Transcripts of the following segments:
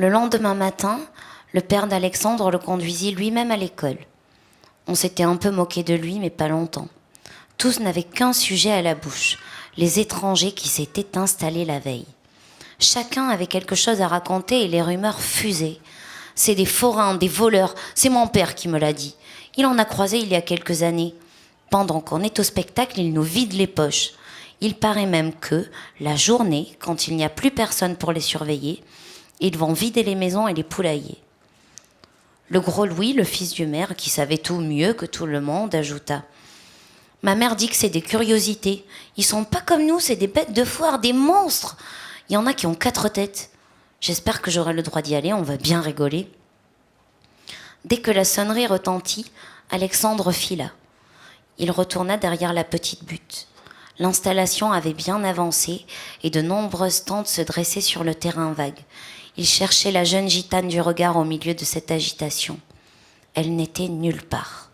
Le lendemain matin, le père d'Alexandre le conduisit lui-même à l'école. On s'était un peu moqué de lui, mais pas longtemps. Tous n'avaient qu'un sujet à la bouche, les étrangers qui s'étaient installés la veille. Chacun avait quelque chose à raconter et les rumeurs fusaient. C'est des forains, des voleurs, c'est mon père qui me l'a dit. Il en a croisé il y a quelques années. Pendant qu'on est au spectacle, il nous vide les poches. Il paraît même que, la journée, quand il n'y a plus personne pour les surveiller, ils vont vider les maisons et les poulaillers. Le gros Louis, le fils du maire, qui savait tout mieux que tout le monde, ajouta « Ma mère dit que c'est des curiosités. Ils sont pas comme nous, c'est des bêtes de foire, des monstres. Il y en a qui ont 4 têtes. J'espère que j'aurai le droit d'y aller, on va bien rigoler. » Dès que la sonnerie retentit, Alexandre fila. Il retourna derrière la petite butte. L'installation avait bien avancé et de nombreuses tentes se dressaient sur le terrain vague. Il cherchait la jeune gitane du regard au milieu de cette agitation. Elle n'était nulle part.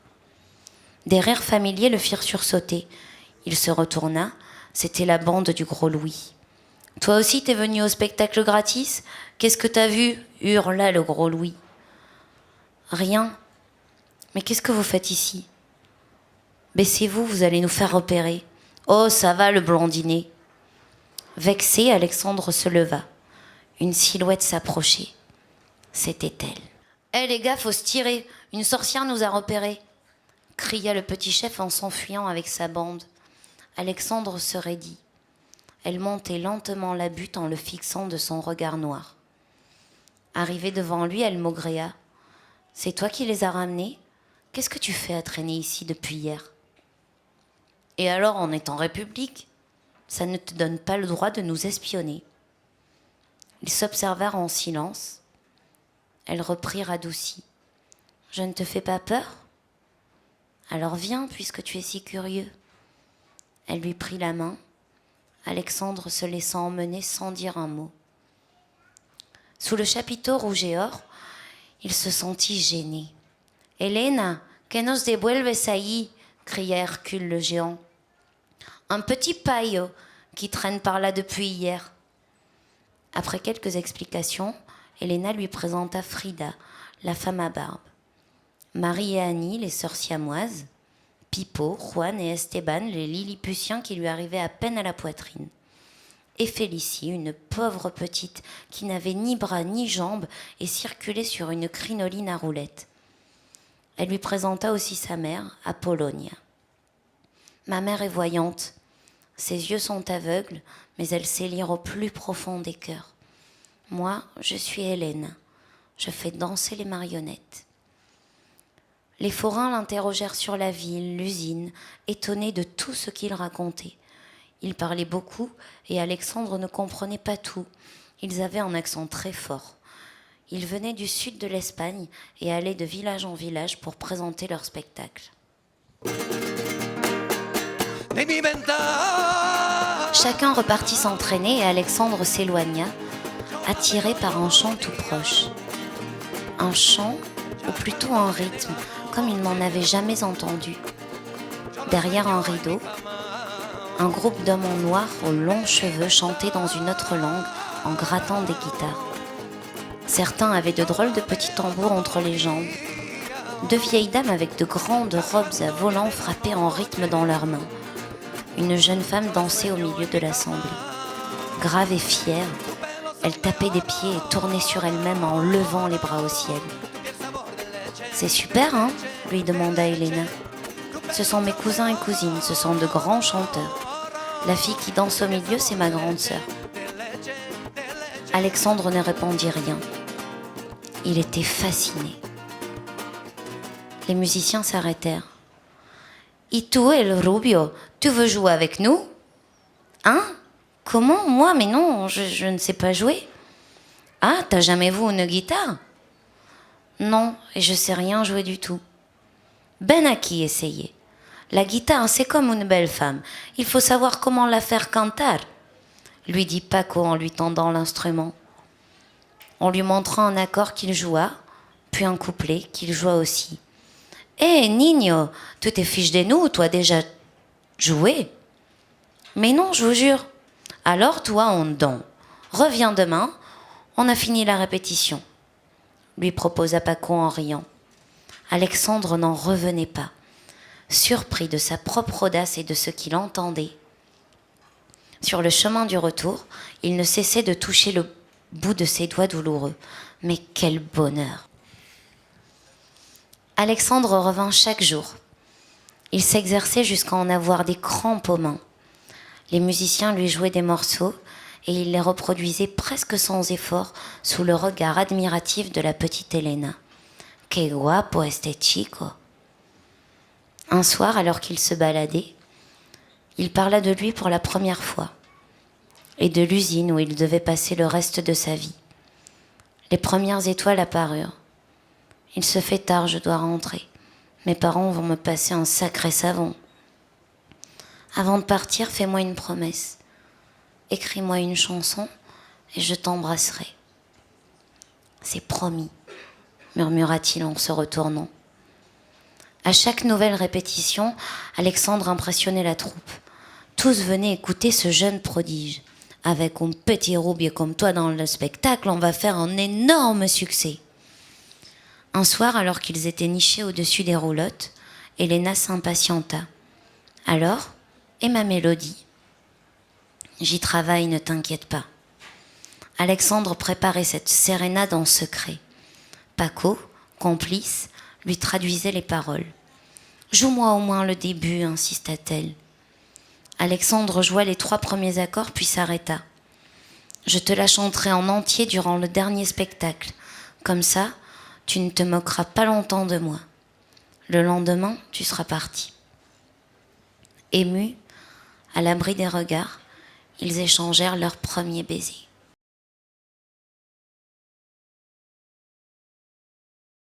Des rires familiers le firent sursauter. Il se retourna, c'était la bande du gros Louis. « Toi aussi t'es venu au spectacle gratis ? Qu'est-ce que t'as vu ?» hurla le gros Louis. « Rien. Mais qu'est-ce que vous faites ici ? Baissez-vous, vous allez nous faire repérer. Oh, ça va le blondinet. » Vexé, Alexandre se leva. Une silhouette s'approchait. C'était elle. « Hé les gars, faut se tirer. Une sorcière nous a repérés. » cria le petit chef en s'enfuyant avec sa bande. Alexandre se raidit. Elle montait lentement la butte en le fixant de son regard noir. Arrivée devant lui, elle maugréa. « C'est toi qui les as ramenés ? Qu'est-ce que tu fais à traîner ici depuis hier ? Et alors, on est en République ? Ça ne te donne pas le droit de nous espionner. » Ils s'observèrent en silence. Elle reprit radoucie. « Je ne te fais pas peur ? Alors viens, puisque tu es si curieux. » Elle lui prit la main. Alexandre se laissant emmener sans dire un mot. Sous le chapiteau rouge et or, il se sentit gêné. « Elena, que nos devuelves ahí ?» cria Hercule le géant. « Un petit paillot qui traîne par là depuis hier. » Après quelques explications, Elena lui présenta Frida, la femme à barbe. Marie et Annie, les sœurs siamoises. Pipo, Juan et Esteban, les lilliputiens qui lui arrivaient à peine à la poitrine. Et Félicie, une pauvre petite qui n'avait ni bras ni jambes et circulait sur une crinoline à roulettes. Elle lui présenta aussi sa mère, Apollonia. « Ma mère est voyante. Ses yeux sont aveugles, mais elle sait lire au plus profond des cœurs. Moi, je suis Hélène. Je fais danser les marionnettes. » Les forains l'interrogèrent sur la ville, l'usine, étonnés de tout ce qu'il racontait. Il parlait beaucoup et Alexandre ne comprenait pas tout. Ils avaient un accent très fort. Ils venaient du sud de l'Espagne et allaient de village en village pour présenter leur spectacle. Chacun repartit s'entraîner et Alexandre s'éloigna, attiré par un chant tout proche. Un chant, ou plutôt un rythme, comme il n'en avait jamais entendu. Derrière un rideau, un groupe d'hommes en noir aux longs cheveux chantait dans une autre langue en grattant des guitares. Certains avaient de drôles de petits tambours entre les jambes. 2 vieilles dames avec de grandes robes à volants frappaient en rythme dans leurs mains. Une jeune femme dansait au milieu de l'assemblée. Grave et fière, elle tapait des pieds et tournait sur elle-même en levant les bras au ciel. « C'est super, hein ?» lui demanda Elena. « Ce sont mes cousins et cousines, ce sont de grands chanteurs. La fille qui danse au milieu, c'est ma grande sœur. » Alexandre ne répondit rien. Il était fasciné. Les musiciens s'arrêtèrent. « Et tu, El Rubio, tu veux jouer avec nous ? » Hein ? Comment ? Moi ? Mais non, je ne sais pas jouer. Ah, t'as jamais vu une guitare ? Non, et je sais rien jouer du tout. Ben à qui essayer ? La guitare, c'est comme une belle femme. Il faut savoir comment la faire cantar, lui dit Paco en lui tendant l'instrument. On lui montra un accord qu'il joua, puis un couplet qu'il joua aussi. « Hé, Nino, tu te fiches de nous, toi déjà joué ?»« Mais non, je vous jure. »« Alors toi, on donne. Reviens demain, On a fini la répétition, lui proposa Paco en riant. Alexandre n'en revenait pas, surpris de sa propre audace et de ce qu'il entendait. Sur le chemin du retour, il ne cessait de toucher le bout de ses doigts douloureux. Mais quel bonheur! Alexandre revint chaque jour. Il s'exerçait jusqu'à en avoir des crampes aux mains. Les musiciens lui jouaient des morceaux et il les reproduisait presque sans effort sous le regard admiratif de la petite Elena. « Que guapo este chico !» Un soir, alors qu'il se baladait, il parla de lui pour la première fois et de l'usine où il devait passer le reste de sa vie. Les premières étoiles apparurent. « Il se fait tard, je dois rentrer. Mes parents vont me passer un sacré savon. Avant de partir, fais-moi une promesse. Écris-moi une chanson et je t'embrasserai. » « C'est promis, » murmura-t-il en se retournant. À chaque nouvelle répétition, Alexandre impressionnait la troupe. Tous venaient écouter ce jeune prodige. « Avec un petit roubier comme toi dans le spectacle, on va faire un énorme succès. » Un soir, alors qu'ils étaient nichés au-dessus des roulottes, Elena s'impatienta. « Alors, et ma mélodie ?»« J'y travaille, ne t'inquiète pas. » Alexandre préparait cette sérénade en secret. Paco, complice, lui traduisait les paroles. « Joue-moi au moins le début, insista-t-elle. Alexandre joua les 3 premiers accords puis s'arrêta. « Je te la chanterai en entier durant le dernier spectacle. Comme ça, tu ne te moqueras pas longtemps de moi. Le lendemain, tu seras parti. » Émus, à l'abri des regards, ils échangèrent leur premier baiser.